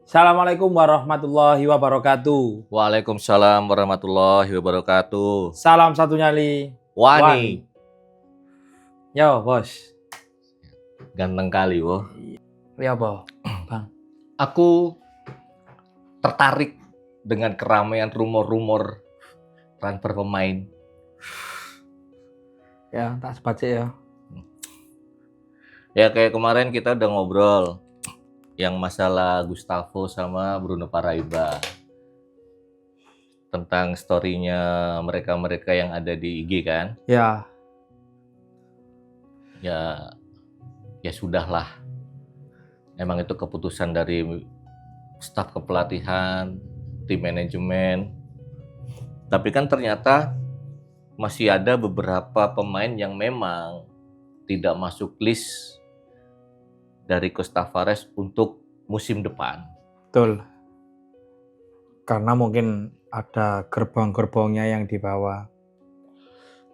Assalamualaikum warahmatullahi wabarakatuh. Waalaikumsalam warahmatullahi wabarakatuh. Salam satu nyali. Wani, Yo, bos. ganteng kali, woh. Iya, apa, Bang? Aku tertarik dengan keramaian rumor-rumor transfer pemain. Ya, tak sebat sih ya. Ya kayak kemarin kita udah ngobrol yang masalah Gustavo sama Bruno Paraiba. Tentang story-nya mereka-mereka yang ada di IG kan. Ya, Ya sudahlah. Emang itu keputusan dari staf kepelatihan, tim manajemen. Tapi kan ternyata masih ada beberapa pemain yang memang tidak masuk list dari Coach Tavares untuk musim depan. betul. Karena mungkin ada gerbong-gerbongnya yang dibawa.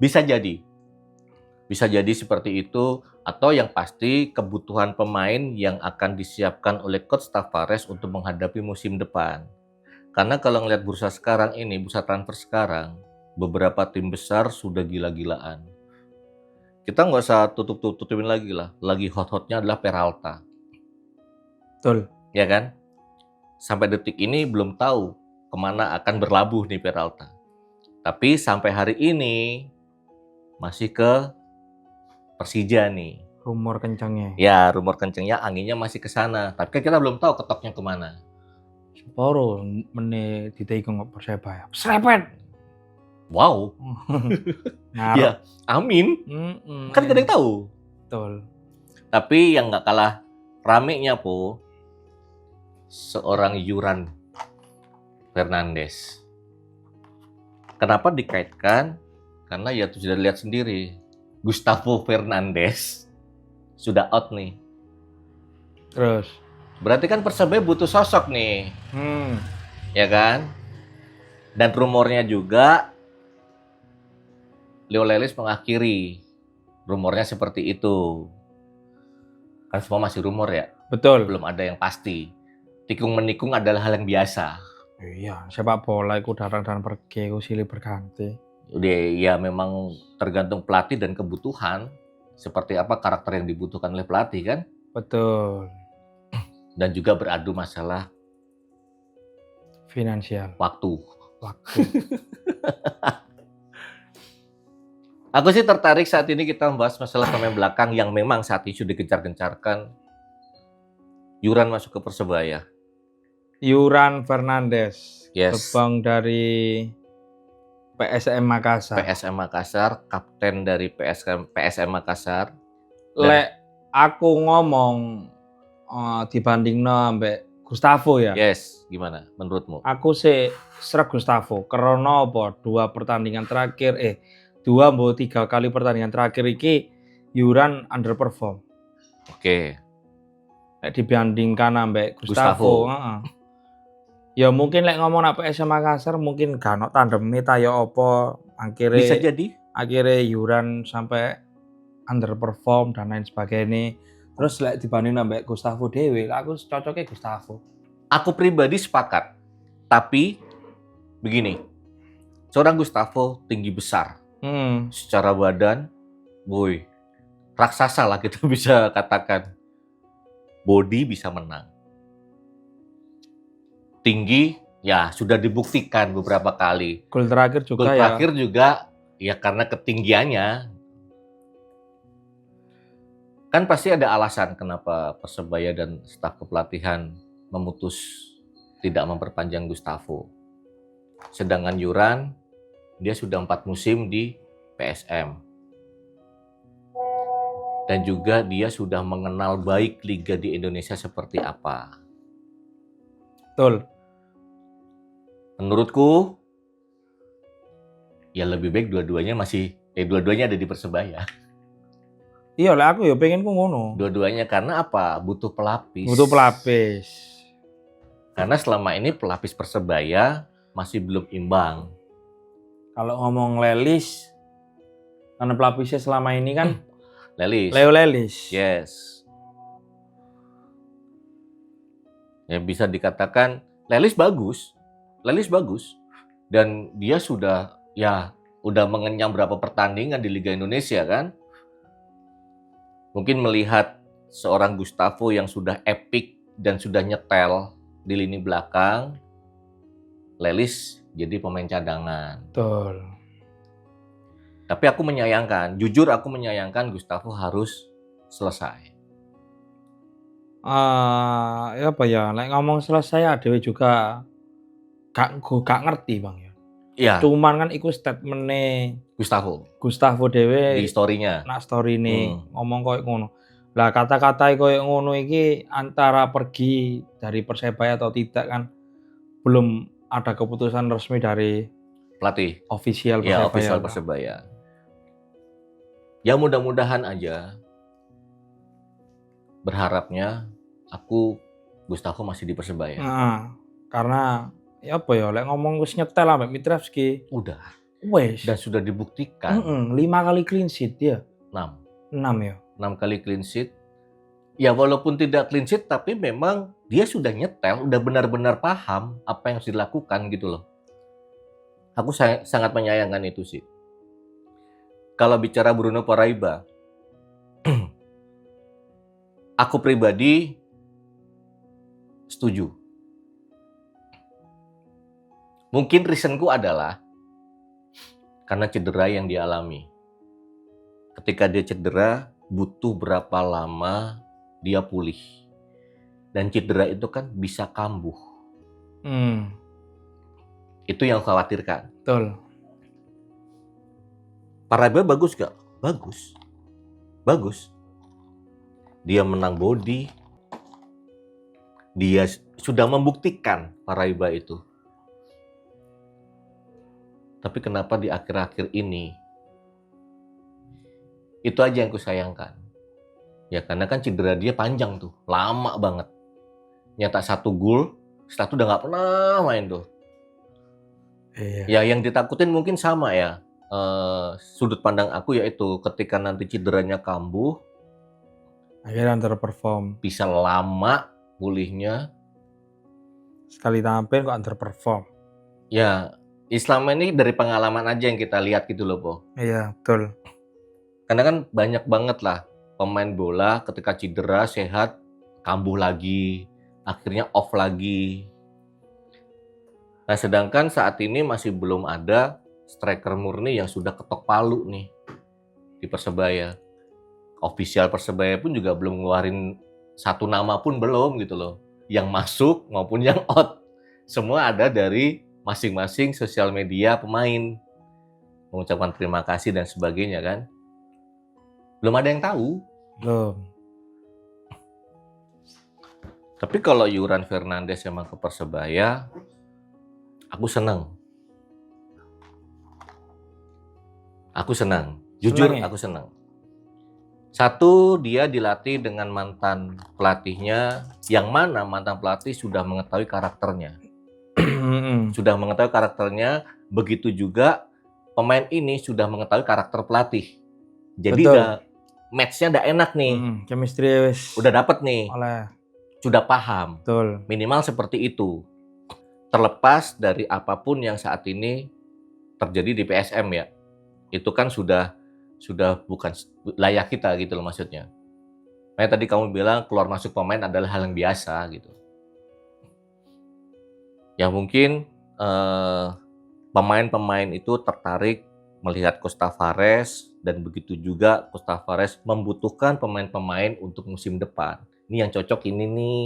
Bisa jadi seperti itu, atau yang pasti kebutuhan pemain yang akan disiapkan oleh Coach Tavares untuk menghadapi musim depan. Karena kalau ngelihat bursa sekarang ini, bursa transfer sekarang, beberapa tim besar sudah gila-gilaan. Kita nggak usah tutup-tutupin lagi lah. Lagi hot-hotnya adalah Peralta. Betul. Ya kan? Sampai detik ini belum tahu kemana akan berlabuh nih Peralta. Tapi sampai hari ini masih ke Persija nih. Rumor kencangnya. Ya, rumor kencengnya anginnya masih ke sana. Tapi kan kita belum tahu ketoknya kemana. Seporo meneh diteikung kok Persebaya. Serepet. Wow. Ngarep. Ya, amin. Kan gak ada yang tahu. Betul. Tapi yang nggak kalah ramenya po, seorang Yuran Fernandes. Kenapa dikaitkan? Karena ya sudah lihat sendiri, Gustavo Fernandes sudah out nih. Terus. Berarti kan Persebaya butuh sosok nih, ya kan? Dan rumornya juga Leo Lelis mengakhiri. Rumornya seperti itu. Kan semua masih rumor ya, Betul. belum ada yang pasti. Tikung menikung adalah hal yang biasa. Iya, sepak bola itu datang dan pergi, itu silih berganti. Udah ya memang tergantung pelatih dan kebutuhan. Seperti apa karakter yang dibutuhkan oleh pelatih kan? Betul. Dan juga beradu masalah Finansial. waktu. Waktu. Aku sih tertarik saat ini kita membahas masalah pemain belakang yang memang saat ini sudah digencar-gencarkan. Yuran masuk ke Persebaya. Yuran Fernandes, Yes. gerbang dari PSM Makassar. PSM Makassar, kapten dari PSM Makassar. Lek aku ngomong dibandingno ambek Gustavo ya. Yes, gimana menurutmu? Aku sih serak Gustavo karena apa? Dua mbok 3 kali pertandingan terakhir iki Yuran underperform. Oke. Lek dibandingkan ambek Gustavo, ya mungkin lek ngomong apa PSM Makassar mungkin gak ono tandeme ta ya apa Bisa jadi. akhirnya Yuran sampai underperform dan lain sebagainya. Terus lek dibanding ambek Gustavo dewe, aku cocoknya Gustavo. Aku pribadi sepakat. Tapi begini. Seorang Gustavo tinggi besar. Secara badan, boy, raksasa lah kita bisa katakan. Body bisa menang. Tinggi, ya sudah dibuktikan beberapa kali. Gol terakhir juga Gol ya. terakhir juga, ya karena ketinggiannya. Kan pasti ada alasan kenapa Persebaya dan staf kepelatihan memutus tidak memperpanjang Gustavo. Sedangkan Yuran, dia sudah 4 musim di PSM. Dan juga dia sudah mengenal baik liga di Indonesia seperti apa. Betul. Menurutku, ya lebih baik dua-duanya ada di Persebaya. Iya lah, aku ya pengen ngono. Dua-duanya karena apa? Butuh pelapis. Butuh pelapis. Karena selama ini pelapis Persebaya masih belum imbang. Kalau ngomong Lelis, karena pelapisnya selama ini kan Lelis. Leo Lelis. Yes. Ya bisa dikatakan Lelis bagus. Lelis bagus. Dan dia sudah udah mengenyam berapa pertandingan di Liga Indonesia kan. Mungkin melihat seorang Gustavo yang sudah epic dan sudah nyetel di lini belakang, Lelis jadi pemain cadangan. Betul. Tapi aku menyayangkan, jujur aku menyayangkan Gustavo harus selesai. Ya apa ya, lek ngomong selesai dhewe juga gak ngerti Bang ya. Iya, Cuman kan iku statement-e di Gustavo dhewe story-nya. nak story-ne ngomong koyo ngono. Lah kata-kata koyo ngono iki antara pergi dari Persebaya atau tidak kan belum ada keputusan resmi dari Pelatih. official Ya, Persebaya. official Bang. Persebaya. Ya mudah-mudahan aja. Berharapnya Gustavo masih di Persebaya. Heeh. Karena ya apa ya, lek ngomong wis nyetel ambek Mitrovski, Udah. wis. Dan sudah dibuktikan 5 kali clean sheet ya. 6 ya. kali clean sheet. Ya walaupun tidak clean sheet tapi memang dia sudah nyetel, udah benar-benar paham apa yang harus dilakukan gitu loh. Aku sangat menyayangkan itu sih. Kalau bicara Bruno Paraiba, aku pribadi setuju. Mungkin reasonku adalah karena cedera yang dia alami. Ketika dia cedera, butuh berapa lama dia pulih. Dan cedera itu kan bisa kambuh. Itu yang khawatirkan. Betul. Paraiba bagus gak? Bagus. Bagus. Dia menang body. Dia sudah membuktikan Paraiba itu. Tapi kenapa di akhir-akhir ini? Itu aja yang kusayangkan. Ya karena kan cedera dia panjang tuh. Lama banget. Nyetak 1 gol, setelah itu udah gak pernah main tuh. Iya. Ya yang ditakutin mungkin sama ya. Sudut pandang aku yaitu ketika nanti cederanya kambuh, Akhirnya underperform. bisa lama pulihnya. Sekali tampil kok underperform. Ya, Islam ini dari pengalaman aja yang kita lihat gitu loh, Po. Iya, betul. Karena kan banyak banget lah pemain bola ketika cedera, sehat, kambuh lagi, akhirnya off lagi. Nah, sedangkan saat ini masih belum ada striker murni yang sudah ketok palu nih di Persebaya. Official Persebaya pun juga belum ngeluarin satu nama pun belum gitu loh. Yang masuk maupun yang out. Semua ada dari masing-masing sosial media pemain. Mengucapkan terima kasih dan sebagainya kan. Belum ada yang tahu. Belum. Tapi kalau Yuran Fernandes emang ke Persebaya, aku senang. Jujur Senang ya? aku senang. Satu, dia dilatih dengan mantan pelatihnya, yang mana mantan pelatih sudah mengetahui karakternya. Sudah mengetahui karakternya, begitu juga pemain ini sudah mengetahui karakter pelatih. Jadi match-nya udah enak nih. Chemistry wis Udah dapet nih. oleh. Sudah paham. Betul. Minimal seperti itu. Terlepas dari apapun yang saat ini terjadi di PSM ya. Itu kan sudah bukan layak kita gitu loh maksudnya. Makanya tadi kamu bilang keluar masuk pemain adalah hal yang biasa gitu. Ya mungkin pemain-pemain itu tertarik melihat Costa Fares dan begitu juga Costa Fares membutuhkan pemain-pemain untuk musim depan. Ini yang cocok ini nih.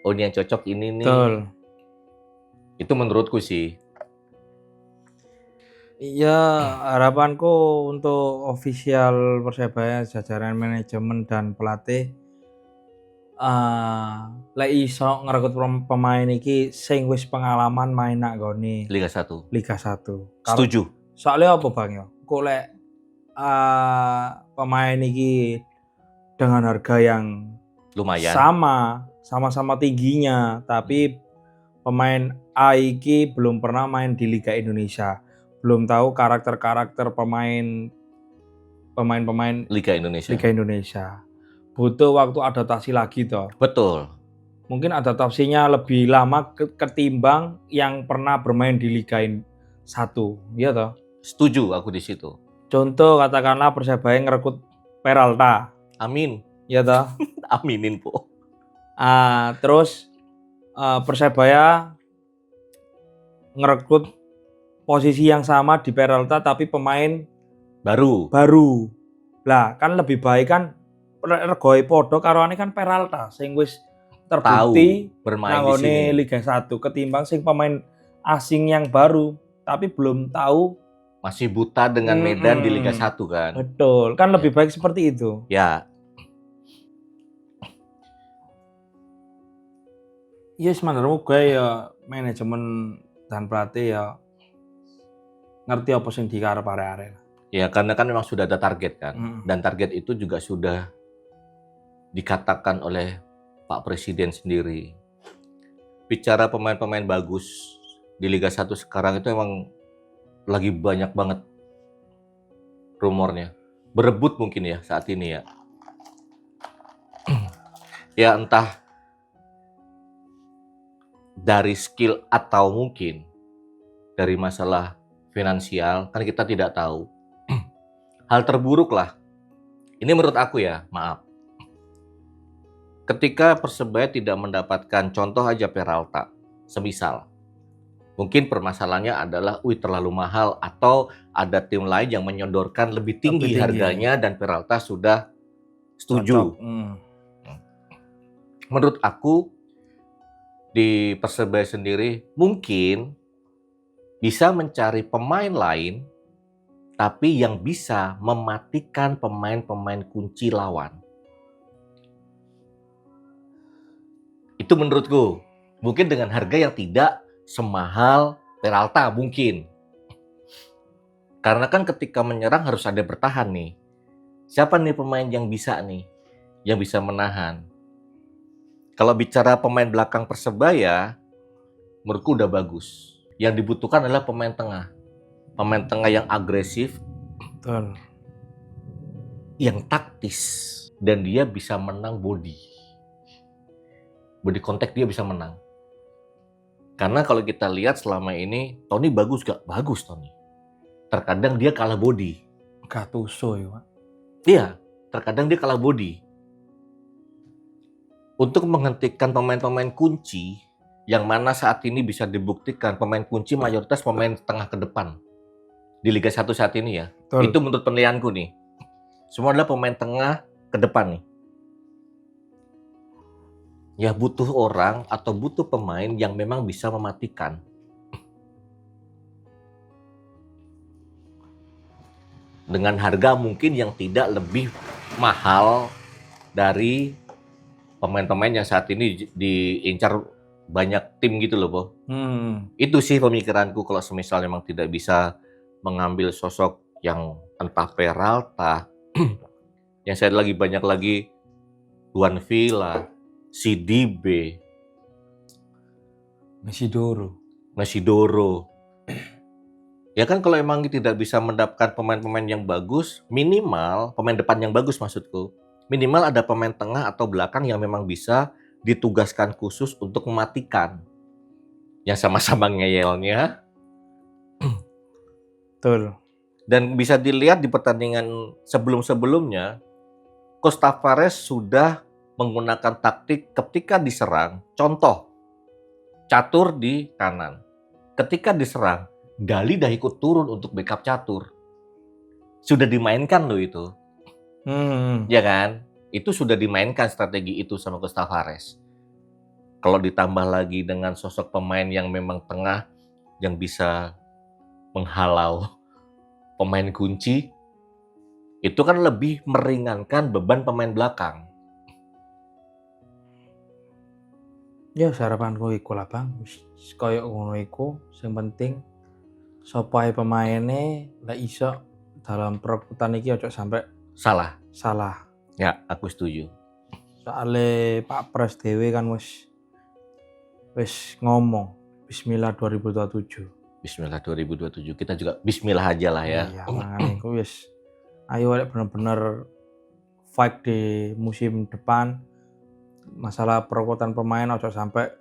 Oh ini yang cocok ini nih. Betul. Itu menurutku sih. Iya, harapanku untuk official Persebaya, jajaran manajemen dan pelatih lek iso ngrekrut pemain iki sing wis pengalaman main nak gone Liga 1. Liga 1. Setuju. Soalnya apa Bang ya? Kok lek pemain iki dengan harga yang Lumayan. sama-sama tingginya, tapi pemain A iki belum pernah main di Liga Indonesia. Belum tahu karakter-karakter pemain Liga Indonesia. Butuh waktu adaptasi lagi toh. Betul. mungkin adaptasinya lebih lama ketimbang yang pernah bermain di Liga 1, iya toh? Setuju aku di situ. Contoh katakanlah Persebaya ngerekrut Peralta, Amin. iya toh? Aminin, Po. Terus Persebaya ngerekrut posisi yang sama di Peralta tapi pemain Baru. Lah kan lebih baik kan regoe podo karone kan Peralta sing wis terbukti Tahu bermain di nangone sini. Liga 1 ketimbang sing pemain asing yang baru tapi belum tahu. Masih buta dengan Medan di Liga 1 kan. Betul, kan lebih baik seperti itu. Ya. Iya sebenarnya gue ya manajemen dan pelatih ya ngerti apa sing dikarep arek-arek. Ya karena kan memang sudah ada target kan. Dan target itu juga sudah dikatakan oleh Pak Presiden sendiri. Bicara pemain-pemain bagus di Liga 1 sekarang itu emang lagi banyak banget rumornya. Berebut mungkin ya saat ini ya. Ya entah dari skill atau mungkin dari masalah finansial, kan kita tidak tahu. Hal terburuk lah. Ini menurut aku ya, maaf. Ketika Persebaya tidak mendapatkan contoh aja Peralta, semisal. Mungkin permasalahannya adalah terlalu mahal atau ada tim lain yang menyodorkan lebih tinggi harganya dan Peralta sudah setuju. Menurut aku di Persebaya sendiri mungkin bisa mencari pemain lain tapi yang bisa mematikan pemain-pemain kunci lawan. Itu menurutku. Mungkin dengan harga yang tidak semahal Peralta mungkin. Karena kan ketika menyerang harus ada bertahan nih. Siapa nih pemain yang bisa nih? Yang bisa menahan. Kalau bicara pemain belakang Persebaya, menurutku udah bagus. Yang dibutuhkan adalah pemain tengah. Pemain tengah yang agresif. Betul. Yang taktis. Dan dia bisa menang body kontak dia bisa menang. Karena kalau kita lihat selama ini, Tony bagus gak? Bagus Tony. Terkadang dia kalah body. Gattuso ya Pak. Iya, terkadang dia kalah body. Untuk menghentikan pemain-pemain kunci, yang mana saat ini bisa dibuktikan pemain kunci mayoritas pemain tengah ke depan. Di Liga 1 saat ini ya. Betul. Itu menurut penilaianku nih. Semua adalah pemain tengah ke depan nih. Ya butuh orang atau butuh pemain yang memang bisa mematikan. Dengan harga mungkin yang tidak lebih mahal dari pemain-pemain yang saat ini diincar banyak tim gitu loh, Po. Itu sih pemikiranku kalau semisal memang tidak bisa mengambil sosok yang entah Peralta, yang saya lagi banyak lagi Juan Villa, CDB, Mesidoro. Ya kan kalau emang tidak bisa mendapatkan pemain-pemain yang bagus, minimal pemain depan yang bagus maksudku. Minimal ada pemain tengah atau belakang yang memang bisa ditugaskan khusus untuk mematikan. Yang sama-sama ngeyelnya. Betul. Dan bisa dilihat di pertandingan sebelum-sebelumnya, Coach Tavares sudah menggunakan taktik ketika diserang, contoh Catur di kanan. Ketika diserang, Gali dah ikut turun untuk backup Catur. Sudah dimainkan loh itu. Ya kan? Itu sudah dimainkan strategi itu sama Coach Tavares. Kalau ditambah lagi dengan sosok pemain yang memang tengah yang bisa menghalau pemain kunci, itu kan lebih meringankan beban pemain belakang. Ya harapanku iku lah Bang, koyo ngono iku sing penting sapa ae pemaine lek iso dalam perebutan iki ojo sampai Salah. Ya, aku setuju. Soale Pak Pres dhewe kan wis ngomong Bismillah 2027. Bismillah 2027. Kita juga bismillah aja lah ya. Iya, makane iku wis ayo bener-bener fight di musim depan. masalah perekrutan pemain ojo sampai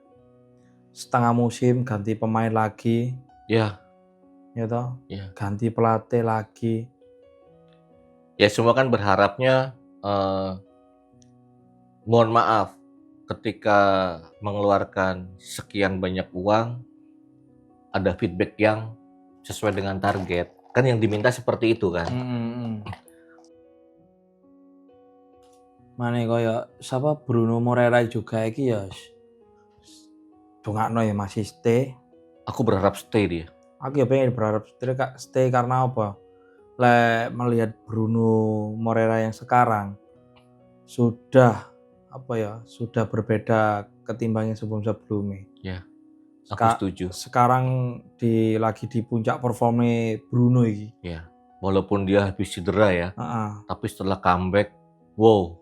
setengah musim ganti pemain lagi, Ya, ya toh, ya. ganti pelatih lagi. Ya semua kan berharapnya mohon maaf ketika mengeluarkan sekian banyak uang ada feedback yang sesuai dengan target. Kan yang diminta seperti itu kan. Mane kaya siapa Bruno Moreira juga iki ya dongakno ya masih stay. Aku berharap stay dia. Aku ya pengen berharap stay karena apa? Melihat Bruno Moreira yang sekarang sudah apa ya? Sudah berbeda ketimbang yang sebelum-sebelumnya. Ya, aku setuju. Sekarang lagi di puncak performnya Bruno iki. Ya, walaupun dia habis cedera ya, tapi setelah comeback, wow,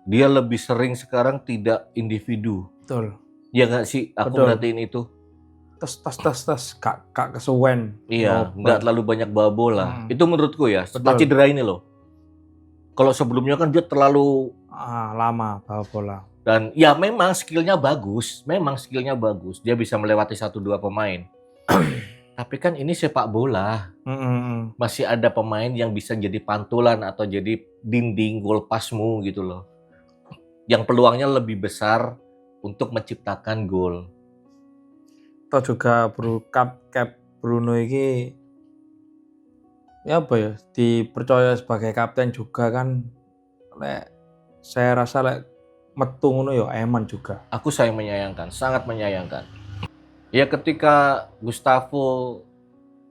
dia lebih sering sekarang tidak individu. Betul. Ya nggak sih, aku perhatiin itu. Tes, kak kesuwen. Iya, nggak terlalu banyak bawa bola. Itu menurutku ya, setelah Betul. cedera ini loh. Kalau sebelumnya kan dia terlalu lama bawa bola. Dan ya memang skillnya bagus, dia bisa melewati 1-2 pemain. Tapi kan ini sepak bola, masih ada pemain yang bisa jadi pantulan atau jadi dinding gol pasmu gitu loh. Yang peluangnya lebih besar untuk menciptakan gol. Atau juga Cap Bruno ini ya apa ya, dipercaya sebagai kapten juga kan. Saya rasa metu ngono ya eman juga. Aku menyayangkan, sangat menyayangkan. Ya ketika Gustavo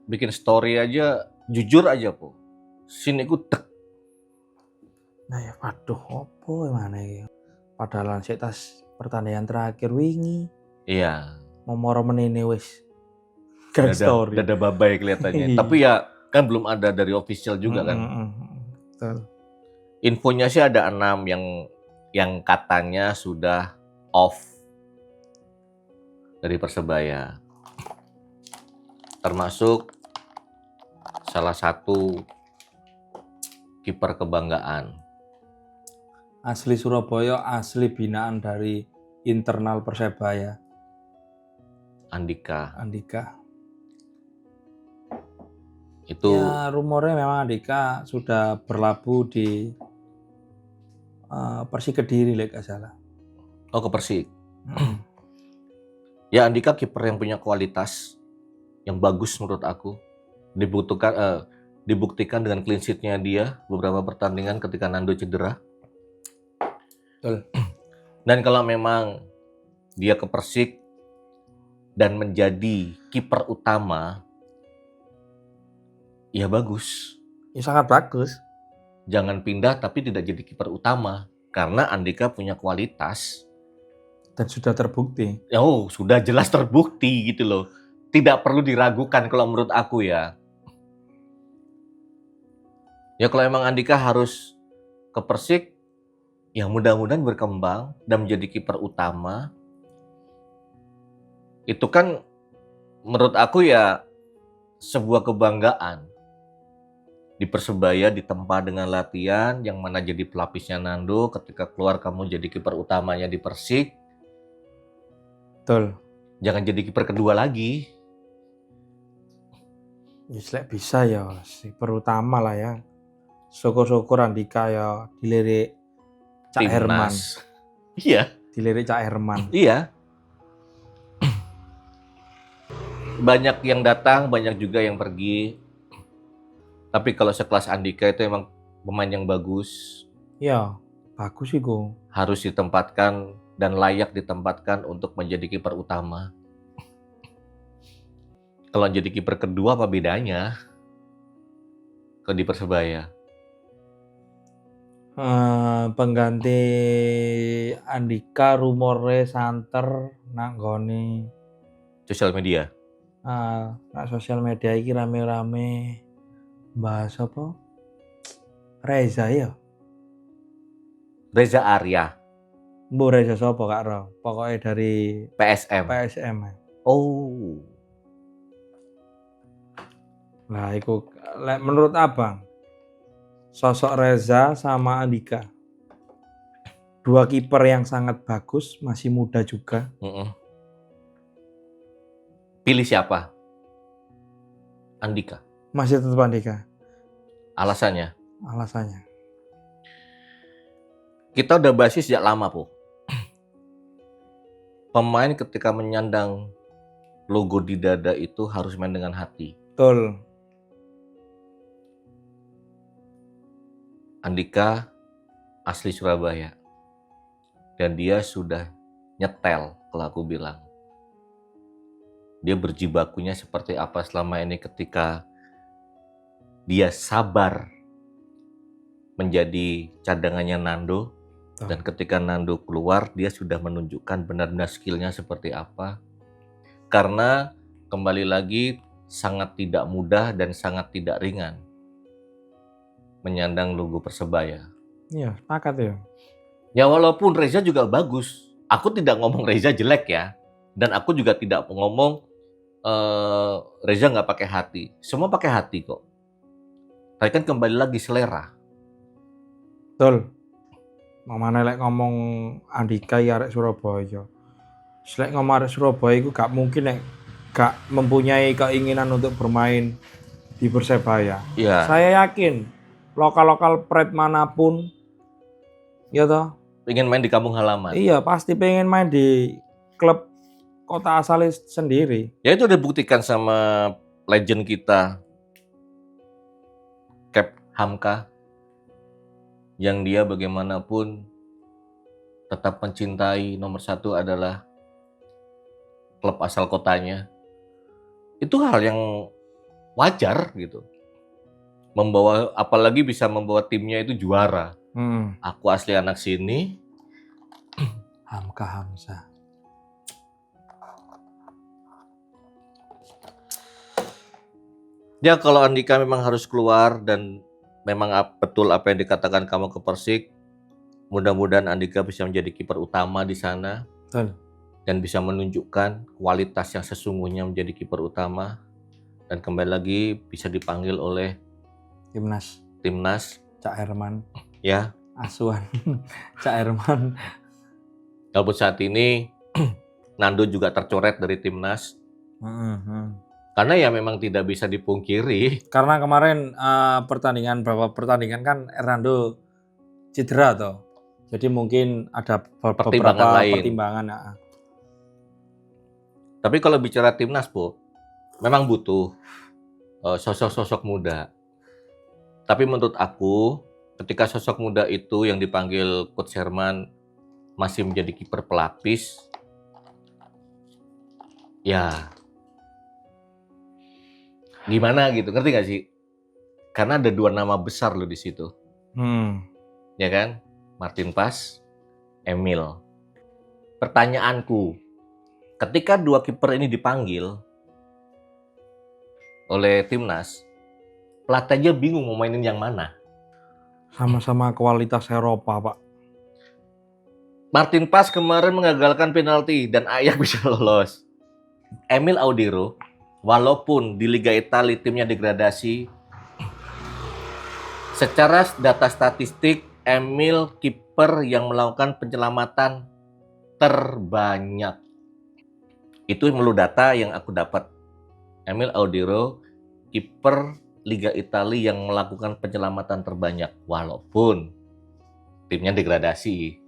bikin story aja, jujur aja po, scene iku tek. Nah ya waduh, opo mana ya? Padahal sik tas pertandingan terakhir wingi. Iya. Momoro menene wis. Story. Dada babai kelihatannya. Tapi ya kan belum ada dari official juga kan. Betul. Infonya sih ada 6 yang katanya sudah off dari Persebaya. Termasuk salah satu kiper kebanggaan. Asli Surabaya, asli binaan dari internal Persebaya. Andika. Itu ya rumornya memang Andika sudah berlabuh di Persik Kediri nggak salah. Oh, ke Persik. Ya Andika kiper yang punya kualitas yang bagus menurut aku. Dibuktikan dengan clean sheet-nya dia beberapa pertandingan ketika Nando cedera. Betul. Dan kalau memang dia ke Persik dan menjadi kiper utama, ya bagus. Ya sangat bagus. Jangan pindah tapi tidak jadi kiper utama karena Andika punya kualitas dan sudah terbukti. Oh, sudah jelas terbukti gitu loh. Tidak perlu diragukan kalau menurut aku ya. Ya kalau emang Andika harus ke Persik, ya mudah-mudahan berkembang dan menjadi kiper utama. Itu kan menurut aku ya sebuah kebanggaan. Di Persebaya ditempa dengan latihan yang mana jadi pelapisnya Nando, ketika keluar kamu jadi kiper utamanya di Persik. Betul. Jangan jadi kiper kedua lagi. Ya bisa ya, kiper utama lah ya. Syukur-syukur Andika ya dilirik Cak Herman. Iya. Dilirik Cak Herman. Iya. Banyak yang datang, banyak juga yang pergi. Tapi kalau sekelas Andika itu emang pemain yang bagus. Ya, bagus sih Go. Harus ditempatkan dan layak ditempatkan untuk menjadi kiper utama. Kalau jadi kiper kedua apa bedanya? Kalau di Persebaya. Pengganti Andika rumornya santer nak nggone sosial media. Nak sosial media iki rame-rame bahas apa? Reza ya? Reza Arya. Mbok Reza sapa Kak Ro? Pokoknya dari PSM. Oh. Nah, itu menurut Abang, sosok Reza sama Andika, Dua kiper yang sangat bagus, masih muda juga. Pilih siapa? Andika. Masih tetap Andika. Alasannya? Alasannya. Kita udah bahas sejak lama, Po. Pemain ketika menyandang logo di dada itu harus main dengan hati. Betul. Andika asli Surabaya. Dan dia sudah nyetel, kalau aku bilang. Dia berjibakunya seperti apa selama ini ketika dia sabar menjadi cadangannya Nando. Dan ketika Nando keluar, dia sudah menunjukkan benar-benar skillnya seperti apa. Karena kembali lagi sangat tidak mudah dan sangat tidak ringan menyandang logo Persebaya. Iya, sepakat ya. Ya walaupun Reza juga bagus. Aku tidak ngomong Reza jelek ya. Dan aku juga tidak ngomong Reza nggak pakai hati. Semua pakai hati kok. Tapi kan kembali lagi selera. Betul. Mamane lek ngomong Andika ya arek Surabaya. Lek ngomong arek Surabaya iku gak mungkin lek gak mempunyai keinginan untuk bermain di Persebaya. Iya. Saya yakin lokal-lokal pride manapun ya toh, Ingin main di kampung halaman. iya pasti pengen main di klub kota asalnya sendiri. Ya itu udah buktikan sama legend kita, Cap Hamka, yang dia bagaimanapun tetap mencintai nomor satu adalah klub asal kotanya. Itu hal yang wajar gitu. Membawa, apalagi bisa membawa timnya itu juara. Aku asli anak sini. Hamka Hamzah. Ya kalau Andika memang harus keluar dan memang betul apa yang dikatakan kamu ke Persik, mudah-mudahan Andika bisa menjadi kiper utama di sana. Betul. Dan bisa menunjukkan kualitas yang sesungguhnya menjadi kiper utama. Dan kembali lagi bisa dipanggil oleh timnas Cak Herman. Ya. Asuhan Cak Herman. Walaupun saat ini Nando juga tercoret dari timnas. Karena ya memang tidak bisa dipungkiri. Karena kemarin beberapa pertandingan kan Hernando cedera toh. Jadi mungkin ada beberapa pertimbangan. Tapi kalau bicara timnas, Bu, memang butuh sosok-sosok muda. Tapi menurut aku, ketika sosok muda itu yang dipanggil Coach Herman masih menjadi kiper pelapis, ya gimana gitu, ngerti gak sih? Karena ada dua nama besar loh di situ, ya kan? Martin Pas, Emil. Pertanyaanku, ketika dua kiper ini dipanggil oleh timnas, pelatihnya bingung mau mainin yang mana. Sama-sama kualitas Eropa, Pak. Martin Pas kemarin mengagalkan penalti dan Ajax bisa lolos. Emil Audero, walaupun di Liga Italia timnya degradasi, secara data statistik Emil kiper yang melakukan penyelamatan terbanyak. Itu melulu data yang aku dapat. Emil Audero, kiper Liga Italia yang melakukan penyelamatan terbanyak, walaupun timnya degradasi.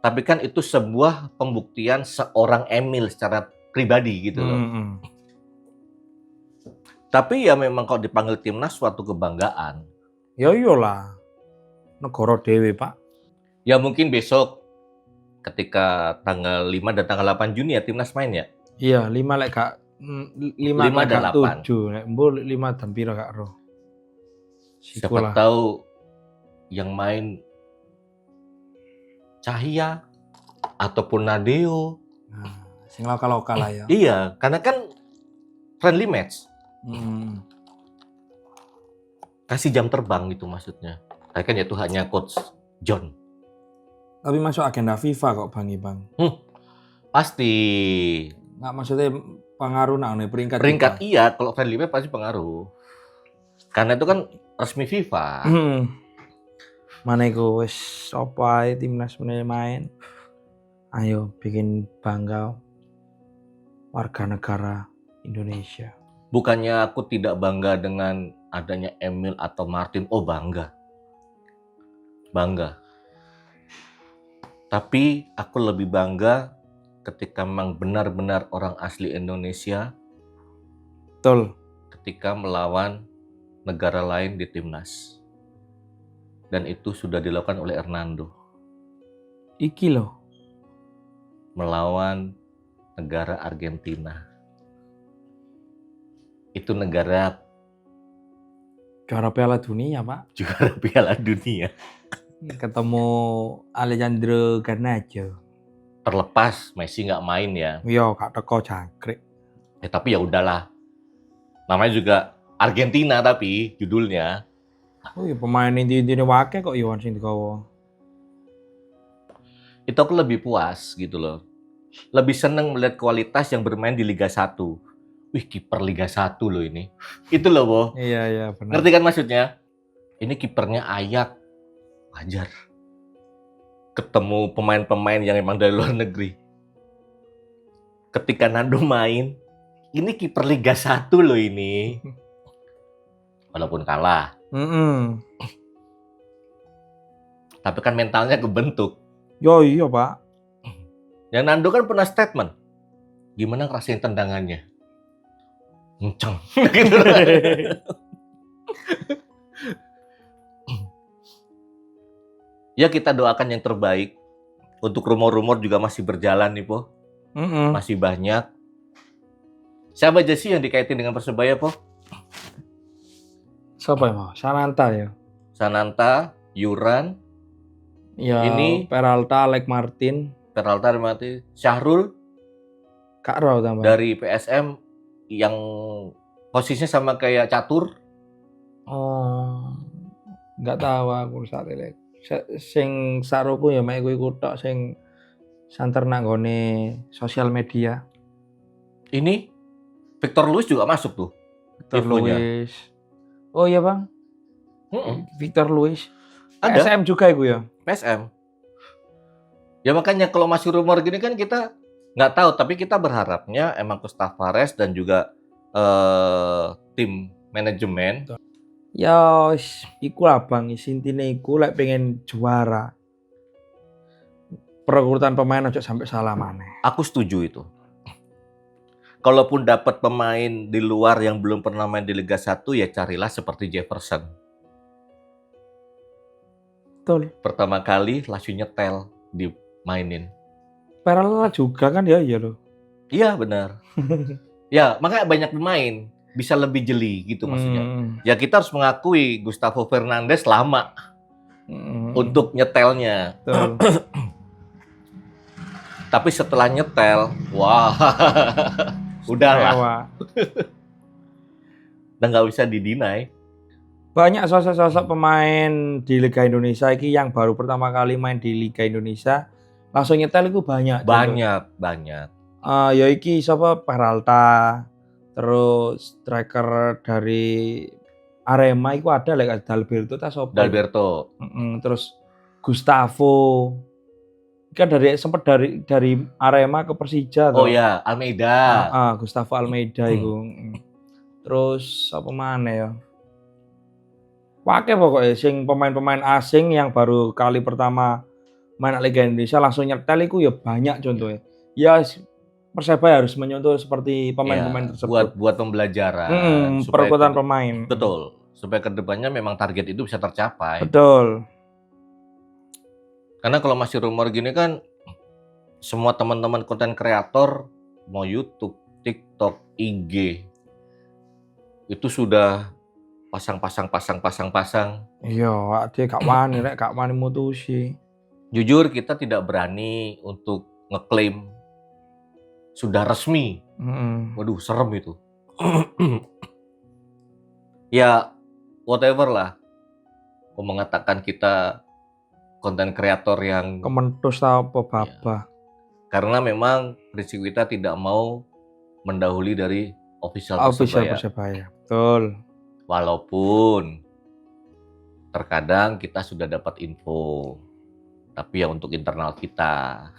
Tapi kan itu sebuah pembuktian seorang Emil secara pribadi gitu loh. Tapi ya memang kalau dipanggil timnas suatu kebanggaan. Ya iyalah, negara dewe Pak. Ya mungkin besok ketika tanggal 5 dan tanggal 8 Juni ya timnas main ya? Iya, 5 lek gak 5 dan 7, lek mbok 5 dan piro gak ro. Siapa tahu yang main Cahya ataupun Nadeo. Nah, sing lokal-lokal lah ya. Iya, karena kan friendly match. Kasih jam terbang gitu maksudnya. Tapi kan itu hanya Coach John. Tapi masuk agenda FIFA kok Bang Ibang. Pasti. Nggak maksudnya pengaruh nih peringkat. Peringkat FIFA. Iya, kalau friendly match pasti pengaruh. Karena itu kan resmi FIFA. Mana iku wis apa ae timnas meneh main. Ayo bikin bangga warga negara Indonesia. Bukannya aku tidak bangga dengan adanya Emil atau Martin. Oh, bangga. Bangga. Tapi aku lebih bangga ketika memang benar-benar orang asli Indonesia Betul. ketika melawan negara lain di timnas. Dan itu sudah dilakukan oleh Hernando. Iki loh. Melawan negara Argentina. Itu negara Juara Piala Dunia, Pak. juara Piala Dunia. Ketemu Alejandro Garnacho. Terlepas Messi nggak main ya. Yo, gak teko jangkrik. Ya tapi ya udahlah. Namanya juga Argentina tapi judulnya. Oh iya pemain inti-intine wake kok Iwan sing digawa. Itu aku lebih puas gitu loh. Lebih seneng melihat kualitas yang bermain di Liga 1. Wih, kiper Liga 1 loh ini. Itu loh, Bo. Iya benar. Ngerti kan maksudnya? Ini kipernya Ayak. Wajar. Ketemu pemain-pemain yang emang dari luar negeri. Ketika Nando main, ini kiper Liga 1 loh ini. Walaupun kalah. Tapi kan mentalnya kebentuk. Yo iya, Pak. Yang Nando kan pernah statement. Gimana ngerasain tendangannya? Kenceng. Gitu. Ya kita doakan yang terbaik. Untuk rumor-rumor juga masih berjalan nih, Po. Masih banyak. Siapa aja sih yang dikaitin dengan Persebaya, Po? Siapa ya? Sananta ya. Sananta, Yuran, Ya, Ini- Peralta, Alec Martin, Peralta, Mati, Syahrul Kak Raw tambah. dari PSM yang posisinya sama kayak Catur. Oh, nggak tahu aku saat ini. Sing saruku ya mek iku tok sing santer nang nggone sosial media. Ini Victor Luis juga masuk tuh. Victor Infonya. Luis. Oh iya, Bang. Victor Luis. Ada SM juga iku ya. PSM. Ya makanya kalau masih rumor gini kan kita nggak tahu, tapi kita berharapnya emang Costa Tavares dan juga tim manajemen. Ya iku lah Bang, intine iku lek pengen juara. Perekrutan pemain aja sampai salah maneh. Aku setuju itu. Kalaupun dapat pemain di luar yang belum pernah main di Liga 1 ya carilah seperti Jefferson. Betul. Pertama kali langsung nyetel dimainin. Paralel juga kan ya iya loh. Iya benar. Ya makanya banyak pemain bisa lebih jeli gitu maksudnya. Ya kita harus mengakui Gustavo Fernandes lama untuk nyetelnya. Betul. Tapi setelah nyetel, wah, udahlah, Ewa. udah nggak bisa didinai. Banyak sosok-sosok pemain di Liga Indonesia ini yang baru pertama kali main di Liga Indonesia langsung nyetel itu banyak. Banyak. Ya iki siapa Peralta, terus striker dari Arema itu ada lek Dalberto ta sapa? Dalberto. Terus Gustavo. Kan sempat dari Arema ke Persija Oh toh. ya, Almeida. Gustavo Almeida itu. Terus apa mana ya? Pakai pokoknya sing pemain-pemain asing yang baru kali pertama main Liga Indonesia langsung nyetel itu ya banyak contohnya. Ya Persebaya harus menyontoh seperti pemain-pemain tersebut. Buat pembelajaran. Perekrutan pemain. Betul. Supaya kedepannya memang target itu bisa tercapai. Betul. Karena kalau masih rumor gini kan semua teman-teman konten kreator mau YouTube, TikTok, IG itu sudah pasang. Iya, dia gak wani mutusi. Jujur kita tidak berani untuk ngeklaim sudah resmi. Waduh, serem itu. Ya, whatever lah. Mau mengatakan kita konten kreator yang Kementus tau apa babah. Karena memang prinsip kita tidak mau mendahului dari official Official Persebaya. Persebaya. Betul. Walaupun Terkadang kita sudah dapat info, tapi ya untuk internal kita,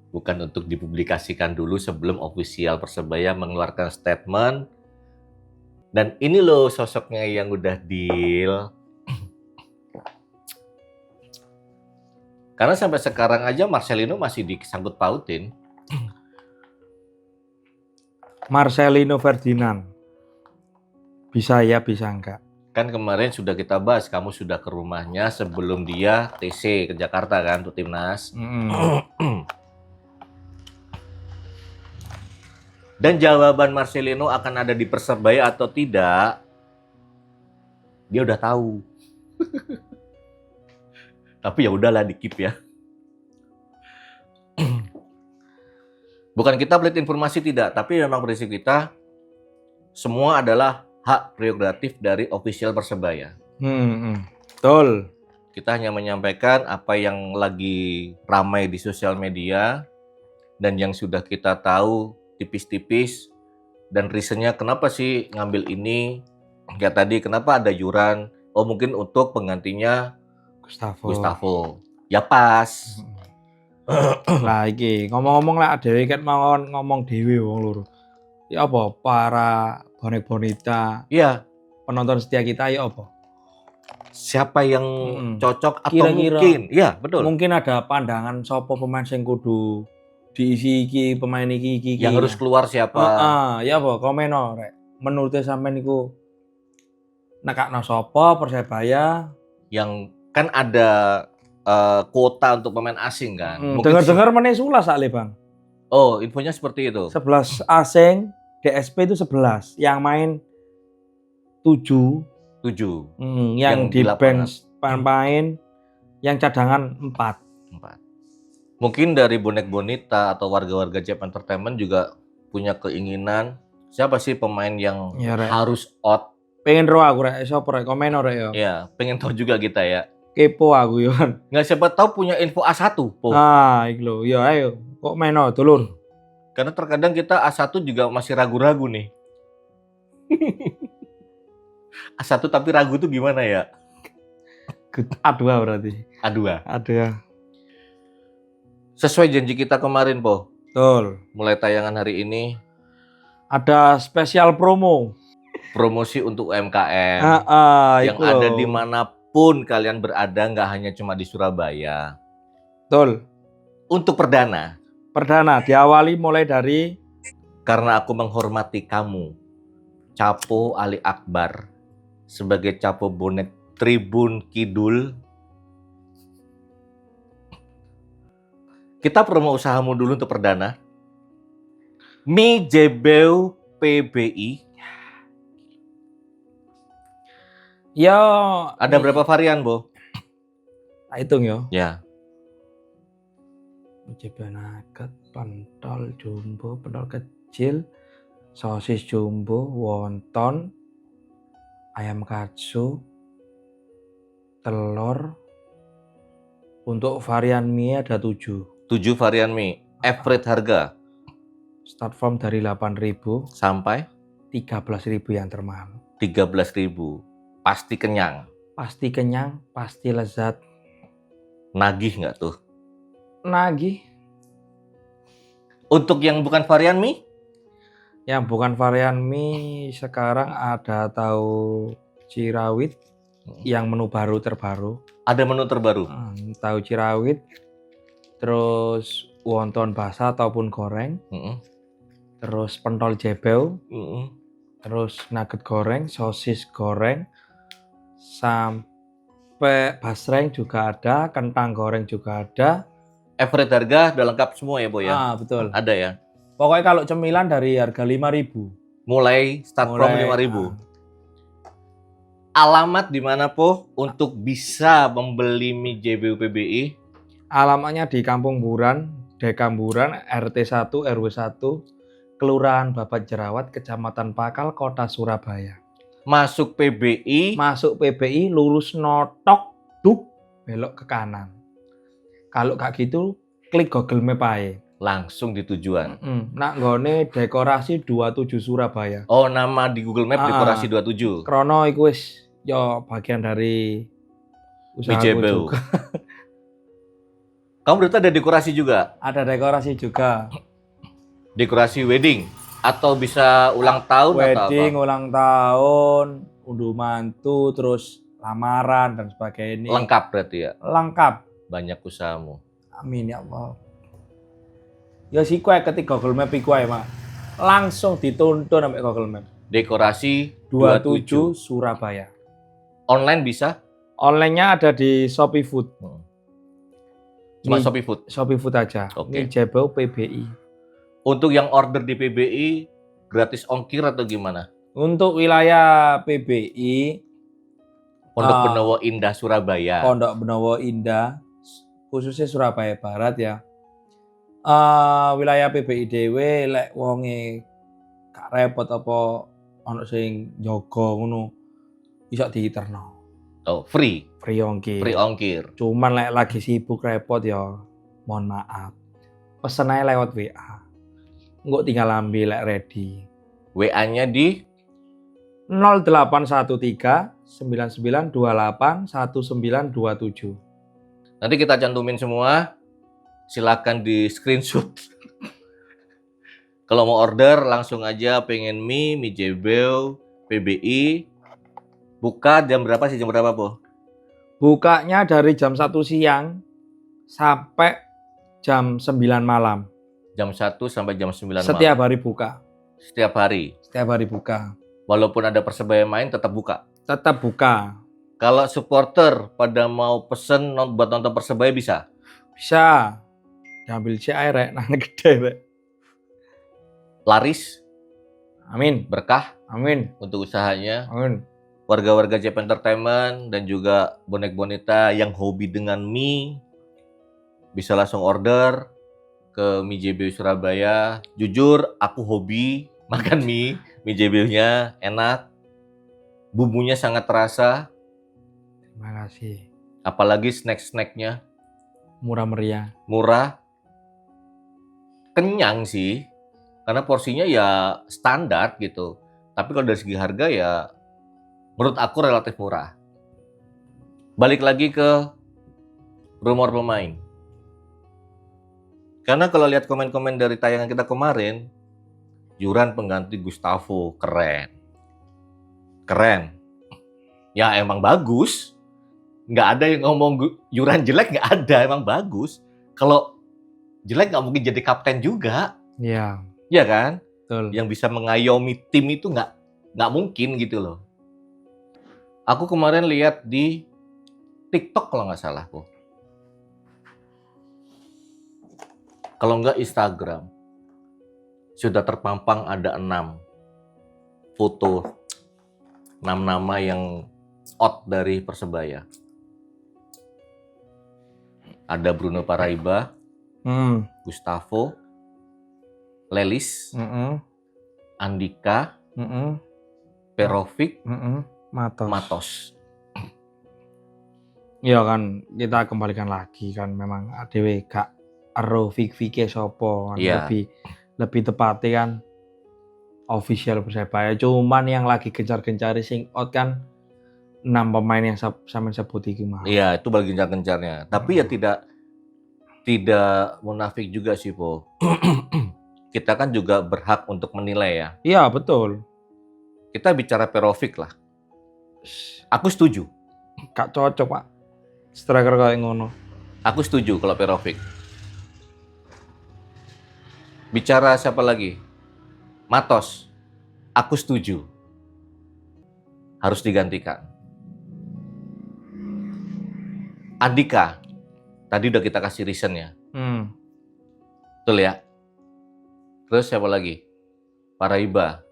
bukan untuk dipublikasikan dulu sebelum ofisial Persebaya mengeluarkan statement. Dan ini loh sosoknya yang udah deal. Karena sampai sekarang aja Marcelino masih disangkut pautin. Marcelino Ferdinand. Bisa ya, bisa enggak. Kan kemarin sudah kita bahas, kamu sudah ke rumahnya sebelum dia TC ke Jakarta kan untuk timnas. Dan jawaban Marcelino akan ada di Persebaya atau tidak, dia udah tahu. Tapi ya udahlah, di-keep ya. Bukan kita pelit informasi, tidak, tapi memang prinsip kita semua adalah hak prerogatif dari official Persebaya. Betul. Kita hanya menyampaikan apa yang lagi ramai di sosial media dan yang sudah kita tahu tipis-tipis, dan reasonnya kenapa sih ngambil ini. Kayak tadi, kenapa ada Yuran? Oh, mungkin untuk penggantinya Gustavo. Ya pas. Lah iki ngomong-ngomong lah dhewe kan mau ngomong dhewe wong loro. Ya apa para bonek bonita, Iya, penonton setia kita ya apa? siapa yang cocok atau Kira-kira mungkin? Iya, betul. Mungkin ada pandangan sopo pemain sing kudu diisi iki, pemain iki. Yang harus keluar siapa? Ya apa komeno rek. Menurut sampean niku nekakno sopo Persebaya? Yang kan ada kuota untuk pemain asing kan. Dengar-dengar meneh 11 sakle, Bang. Oh, infonya seperti itu. 11 asing, DSP itu 11, yang main 7. 7. Yang di lapangan. bench main, yang cadangan 4. Mungkin dari bonek bonita atau warga-warga Jep Entertainment juga punya keinginan siapa sih pemain yang Ya, Rek. harus out. Pengen ro aku rek, sapa rek komen rek yo. Ya, pengen tahu juga kita ya. Kepo aku yo. Nggak, siapa tahu punya info A1, Po. Iki lho, yo ayo. Kok meno dulur. Karena terkadang kita A1 juga masih ragu-ragu nih. A1 tapi ragu tuh gimana ya? A2 berarti. A2. Sesuai janji kita kemarin, Po. Betul. Mulai tayangan hari ini Ada spesial promo. Promosi untuk UMKM yang iku ada lho. dimanapun kalian berada, nggak hanya cuma di Surabaya. Betul. Untuk perdana, Diawali mulai dari karena aku menghormati kamu, Capo Ali Akbar, sebagai Capo bonek Tribun Kidul. Kita promo usahamu dulu untuk perdana. Mi Jebeu PBI. yo Ada berapa varian, Bo? tak hitung yo. Ya. Jebenaket, pentol jumbo, pentol kecil, sosis jumbo, wonton, ayam katsu, telur. Untuk varian mie ada 7. 7 varian mie. Average harga Start from dari 8.000 sampai 13.000 yang termahal. 13.000. Pasti kenyang. Pasti kenyang, pasti lezat. Nagih nggak tuh? Nagih. Untuk yang bukan varian mie? Yang bukan varian mie sekarang ada tahu cirawit yang menu terbaru. Ada menu terbaru. Tahu cirawit, terus wonton basah ataupun goreng, terus pentol jebel, terus nugget goreng, sosis goreng, sampai basreng juga ada, kentang goreng juga ada. Average harga udah lengkap semua ya, Bo ya? Betul. Ada ya? Pokoknya kalau cemilan dari harga 5.000. Mulai from 5.000. Alamat di mana, Po, untuk bisa membeli mie JBU PBI? Alamatnya di Kampung Buran, Dekamburan, RT 1 RW 1, Kelurahan Babat Jerawat, Kecamatan Pakal, Kota Surabaya. Masuk PBI, lurus notok, duk, belok ke kanan. Kalau kayak gitu, klik Google Map aja. langsung di tujuan. Nak nggone dekorasi 27 Surabaya. Oh, nama di Google Map dekorasi 27. Krono iku wis yo bagian dari usahaku Mijebeu. juga. Kamu berarti ada dekorasi juga? Ada dekorasi juga. Dekorasi wedding? Atau bisa ulang tahun Wedding, atau apa? ulang tahun, unduh mantu, terus lamaran dan sebagainya. Lengkap berarti ya? Lengkap. Banyak usahamu. Amin ya Allah. Ya sih kue ketika Google Map iku ae, Mak. Langsung dituntun sampai Google Map. Dekorasi 27 Surabaya. Online bisa? Online-nya ada di Shopee Food. Cuma Nih. Shopee Food. Shopee Food aja. Oke. Mijebeu PBI. Untuk yang order di PBI gratis ongkir atau gimana? Untuk wilayah PBI Pondok Benowo Indah Surabaya. Pondok Benowo Indah, khususnya Surabaya Barat ya. Wilayah PBI dhewe lek wonge gak repot apa ono sing njaga ngono iso diterno. Oh, free Free ongkir. Cuman lek lagi sibuk repot ya mohon maaf. Pesen aja lewat WA. Engko tinggal ambil lek ready. WA-nya di 0813 9928 1927. nanti kita cantumin semua. Silakan di screenshot. Kalau mau order langsung aja pengen mie Mijebeu, PBI. Buka jam berapa sih? Jam berapa, Po? Bukanya dari jam 1 siang sampai jam 9 malam. Jam 1 sampai jam 9 malam. Setiap hari buka. Setiap hari. Setiap hari buka. Walaupun ada Persebaya main tetap buka. Tetap buka. Kalau supporter pada mau pesen buat nonton Persebaya bisa? Bisa. Diambil CI rek, nang gede rek. Laris, Amin. berkah Amin. untuk usahanya. Amin. Warga-warga JP Entertainment dan juga bonek-bonita yang hobi dengan mie bisa langsung order ke Mijebeu Surabaya. Jujur, aku hobi makan mie Mijebeu-nya enak. Bumbunya sangat terasa, Terima kasih. apalagi snack-snacknya Murah meriah. murah. Kenyang sih, karena porsinya ya standar gitu. Tapi kalau dari segi harga ya menurut aku relatif murah. Balik lagi ke rumor pemain. Karena kalau lihat komen-komen dari tayangan kita kemarin, Yuran pengganti Gustavo, keren. Keren. Ya emang bagus. Nggak ada yang ngomong Yuran jelek, nggak ada, emang bagus. Kalau jelek nggak mungkin jadi kapten juga. Iya, Iya kan? betul. Yang bisa mengayomi tim itu nggak mungkin gitu loh. Aku kemarin lihat di TikTok kalau nggak salah, Po. Kalau nggak Instagram, sudah terpampang ada 6 foto, 6 nama yang out dari Persebaya. Ada Bruno Paraiba, Gustavo, Lelis, Andika, Perovic, Matos. Iya kan, kita kembalikan lagi kan memang ADW gak ero fik-fike sopo kan. Iya. Lebih tepatnya kan official Persebaya. Cuman yang lagi gencar-gencari sing out kan 6 pemain yang sampean sebut iki mah. Iya, itu bagi gencar-gencarnya. Tapi ya tidak munafik juga sih, Po. Kita kan juga berhak untuk menilai ya. Iya, betul. Kita bicara Perovic lah. Aku setuju. Gak cocok, Pak. Striker kayak ngono. Aku setuju kalau Perovic. Bicara siapa lagi? Matos. Aku setuju. Harus digantikan. Andika. Tadi udah kita kasih reason ya. Betul ya? Terus siapa lagi? Paraiba.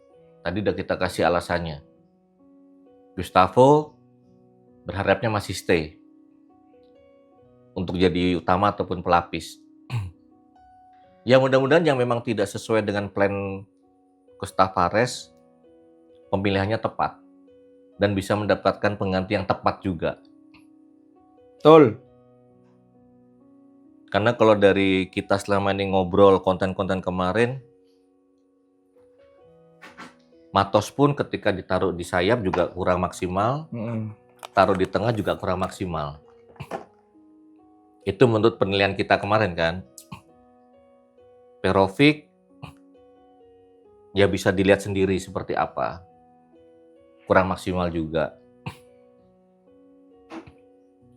Tadi udah kita kasih alasannya. Gustavo berharapnya masih stay untuk jadi utama ataupun pelapis. Ya mudah-mudahan yang memang tidak sesuai dengan plan Coach Tavares, pemilihannya tepat dan bisa mendapatkan pengganti yang tepat juga. Betul. Karena kalau dari kita selama ini ngobrol konten-konten kemarin, Matos pun ketika ditaruh di sayap juga kurang maksimal, taruh di tengah juga kurang maksimal. Itu menurut penilaian kita kemarin kan. Perovic ya bisa dilihat sendiri seperti apa. Kurang maksimal juga.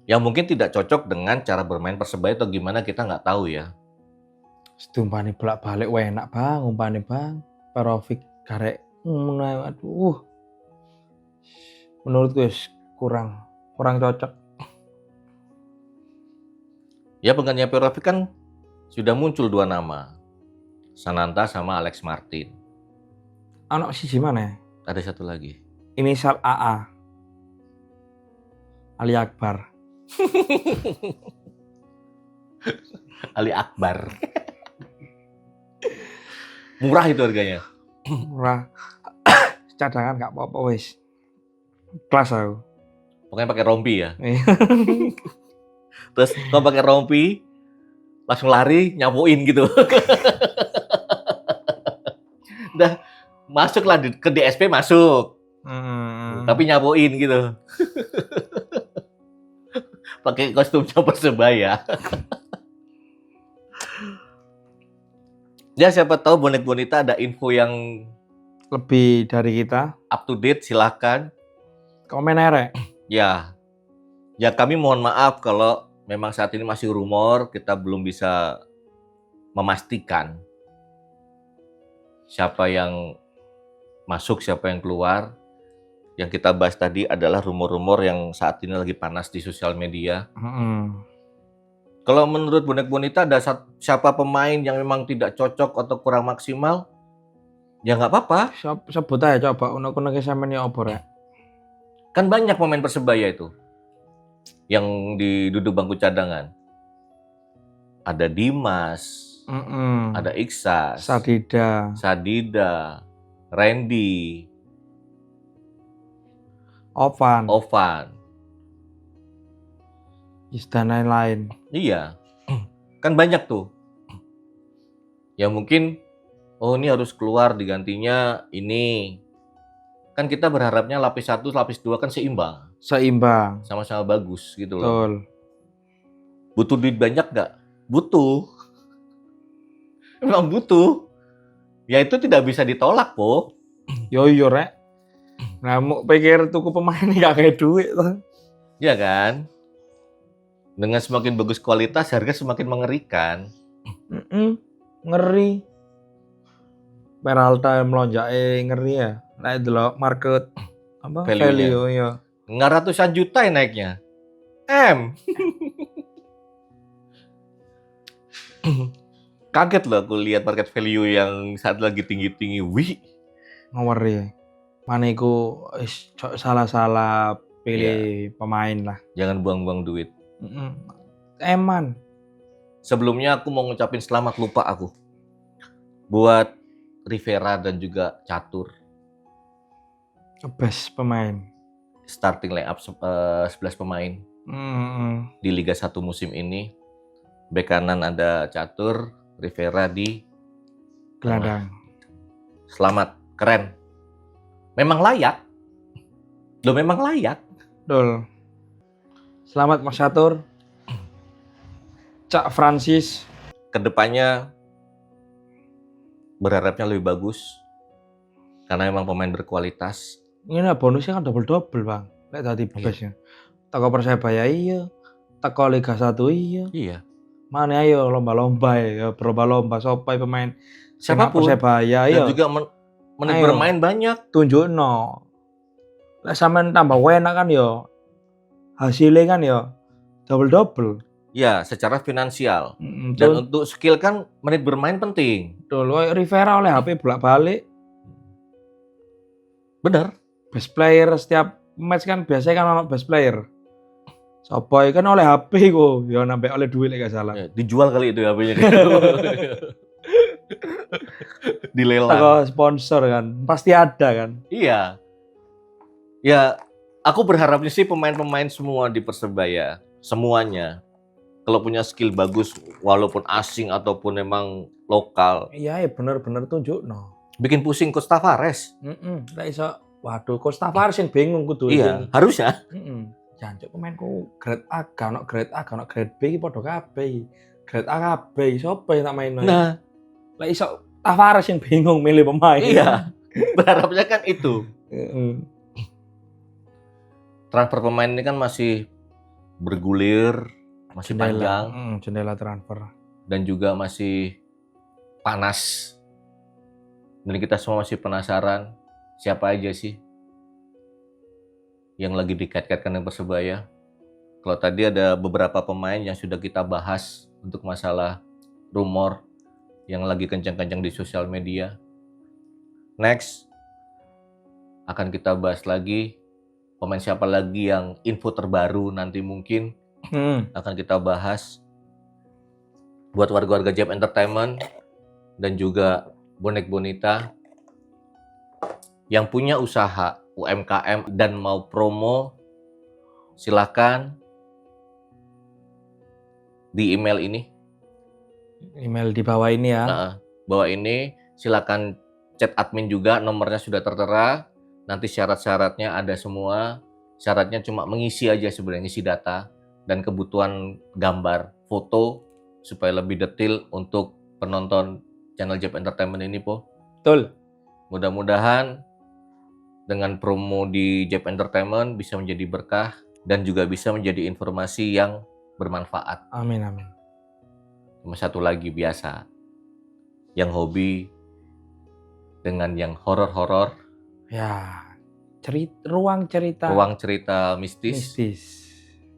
Yang mungkin tidak cocok dengan cara bermain Persebaya atau gimana kita nggak tahu ya. Setumpani bolak-balik enak bang, umpani bang. Perovic karek, aduh. Menurut gue kurang cocok. Ya penggantinya Perovic kan sudah muncul 2 nama. Sananta sama Alex Martin. Anak siji mana? Ada satu lagi. Inisial AA. Ali Akbar. Ali Akbar. Murah itu harganya. Murah. Cadangan gak apa-apa wis. Kelas aku. Pokoknya pakai rompi ya. Iya. Terus kalau pakai rompi langsung lari nyapuin gitu. Udah masuklah ke DSP masuk. Tapi nyapuin gitu. Pakai kostumnya Persebaya. Ya siapa tahu bonek bonita ada info yang Lebih dari kita. up to date, silahkan. Komen aja. Ya kami mohon maaf kalau memang saat ini masih rumor, kita belum bisa memastikan siapa yang masuk, siapa yang keluar. Yang kita bahas tadi adalah rumor-rumor yang saat ini lagi panas di sosial media. Kalau menurut bonek bonita ada siapa pemain yang memang tidak cocok atau kurang maksimal, ya nggak apa-apa. Sebut aja coba unek-unek sampean ya opor ya. Kan banyak pemain Persebaya itu yang duduk bangku cadangan. Ada Dimas, ada Iksas, Sadida, Randy, Ovan, dan lain-lain. Iya, kan banyak tuh. Ya mungkin, oh ini harus keluar digantinya ini. Kan kita berharapnya lapis 1, lapis 2 kan seimbang. Sama-sama bagus gitu loh. Betul. Butuh duit banyak nggak? Butuh. Memang butuh. Ya itu tidak bisa ditolak, Po. Yo rek. Nah, mau pikir tuku pemain gak kayak duit tuh. Iya kan? Dengan semakin bagus kualitas, harga semakin mengerikan. Ngeri. Peralta melonjak ngeri ya. Nah, delok market apa? Value ya. Ratusan juta ya naiknya. Kaget loh aku lihat market value yang saat lagi tinggi-tinggi. Wih. Ngeri. Mana iku salah-salah pilih pemain lah. Jangan buang-buang duit. Eman. Sebelumnya aku mau ngucapin selamat, lupa aku. Buat Rivera dan juga Catur. Best pemain. Starting line-up 11 pemain di Liga 1 musim ini. Bek kanan ada Catur, Rivera di gelandang. Selamat, keren. Memang layak. Memang layak. Betul. Selamat Mas Catur. Cak Francis. Kedepannya berharapnya lebih bagus. Karena memang pemain berkualitas. Ini bonusnya kan double bang. Lihat tadi bestnya. Teko Persebaya iya. Teko Liga 1 iya. Iya. Mana ayo lomba-lomba ya. Berlomba-lomba sopai pemain. Siapapun. Persebaya iya. Dan juga menit bermain banyak. Tunjuk no. Lah sampean tambah enak kan yo. Hasilnya kan yo double. Ya, secara finansial. Dan untuk skill kan menit bermain penting. Betul. Rivera oleh HP bolak-balik. Bener. Best player setiap match kan biasanya kan ono best player. Sopoy kan oleh HP kok, ya nambah oleh duit gak salah. Ya, dijual kali itu HP-nya. Dilelang. Teko sponsor kan, pasti ada kan. Iya. Ya, aku berharapnya sih pemain-pemain semua di Persebaya, semuanya, kalau punya skill bagus, walaupun asing ataupun memang lokal. Iya, ya bener-bener tunjuk no. Bikin pusing Coach Tavares. Lah iso, waduh Coach Tavares yang bingung kudu. Iya, harusnya. Jancuk pemainku grade A, gak ono grade A, gak ono grade B iki padha kabeh. Grade A kabeh, sapa yang tak maino? Nah, Lah iso Tavares yang bingung milih pemain. iya. Berharapnya kan itu. Heeh. Transfer pemain ini kan masih bergulir, masih panjang, Jendela transfer. dan juga masih panas. Dan kita semua masih penasaran siapa aja sih yang lagi dikait-kaitkan dengan Persebaya. Kalau tadi ada beberapa pemain yang sudah kita bahas untuk masalah rumor yang lagi kencang-kencang di sosial media. Next, akan kita bahas lagi pemain siapa lagi yang info terbaru nanti mungkin akan kita bahas buat warga-warga Jeb Entertainment dan juga Bonek Bonita yang punya usaha UMKM dan mau promo, silakan di email ini. Email di bawah ini ya. Nah, bawah ini silakan chat admin juga, nomornya sudah tertera. Nanti syarat-syaratnya ada semua. Syaratnya cuma mengisi aja sebenarnya, ngisi data dan kebutuhan gambar, foto supaya lebih detail untuk penonton channel Jeb Entertainment ini, Po. Betul. Mudah-mudahan dengan promo di Jeb Entertainment bisa menjadi berkah dan juga bisa menjadi informasi yang bermanfaat. Amin amin. Cuma satu lagi biasa, yang hobi dengan yang horor-horor, Ya, ruang cerita ruang cerita mistis, mistis.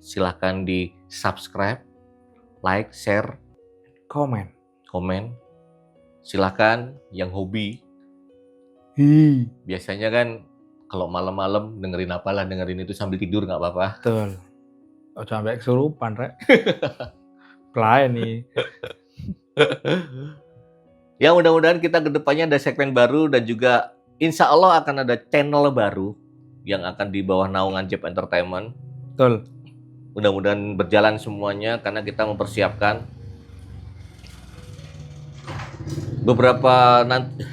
silahkan di subscribe, like, share, Komen. komen. Silahkan yang hobi, biasanya kan kalau malam-malam dengerin apalah, dengerin itu sambil tidur nggak apa-apa. Betul. Oh, sampai kesurupan, Rek. Klien nih. Ya mudah-mudahan kita ke depannya ada segmen baru dan juga insya Allah akan ada channel baru yang akan di bawah naungan Jeb Entertainment. Betul. Mudah-mudahan berjalan semuanya karena kita mempersiapkan beberapa nanti.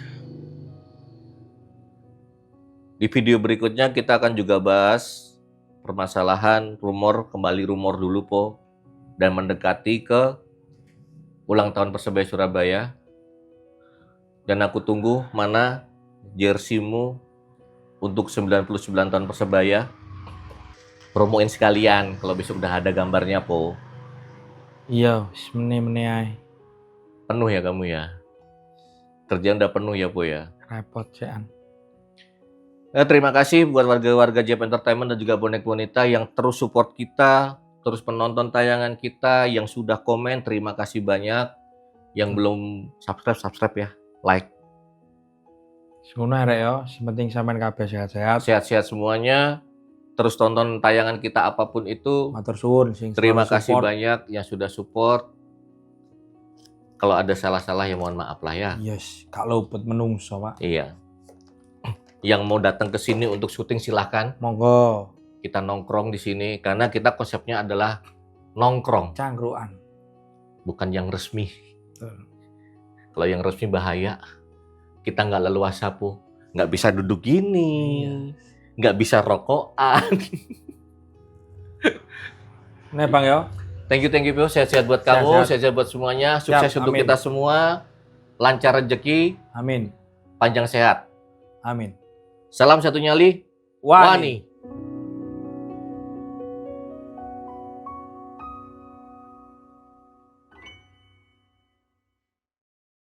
Di video berikutnya kita akan juga bahas permasalahan kembali rumor dulu, Po, dan mendekati ke ulang tahun Persebaya Surabaya. Dan aku tunggu mana jersimu untuk 99 tahun Persebaya. Promoin sekalian kalau besok udah ada gambarnya, Po. Iya, meneh-meneh ae. Penuh ya kamu ya? Kerjaan udah penuh ya, Po ya? Repot cean. Terima kasih buat warga-warga Jeb Entertainment dan juga Bonek Bonita yang terus support kita, terus penonton tayangan kita, yang sudah komen, terima kasih banyak. Yang belum subscribe ya, like. Ngono Rek yo, penting sampean kabeh sehat-sehat. Sehat-sehat semuanya. Terus tonton tayangan kita apapun itu. Matur suwun sing Terima selalu kasih support. banyak yang sudah support. Kalau ada salah-salah ya mohon maaf lah ya. Yes, gak luput menungso, Pak. Iya. Yang mau datang ke sini untuk syuting silahkan. Monggo. Kita nongkrong di sini karena kita konsepnya adalah nongkrong, Cangkruan. bukan yang resmi. Betul. Kalau yang resmi bahaya. Kita nggak leluasa, Po. Nggak bisa duduk gini. Nggak bisa rokokan. Nih Bang yo. Thank you, Po. Sehat-sehat buat kamu, sehat-sehat buat semuanya. Sukses Siap, untuk amin. kita semua. Lancar rezeki, Amin. panjang sehat. Amin. Salam satu nyali, Wani. Wani.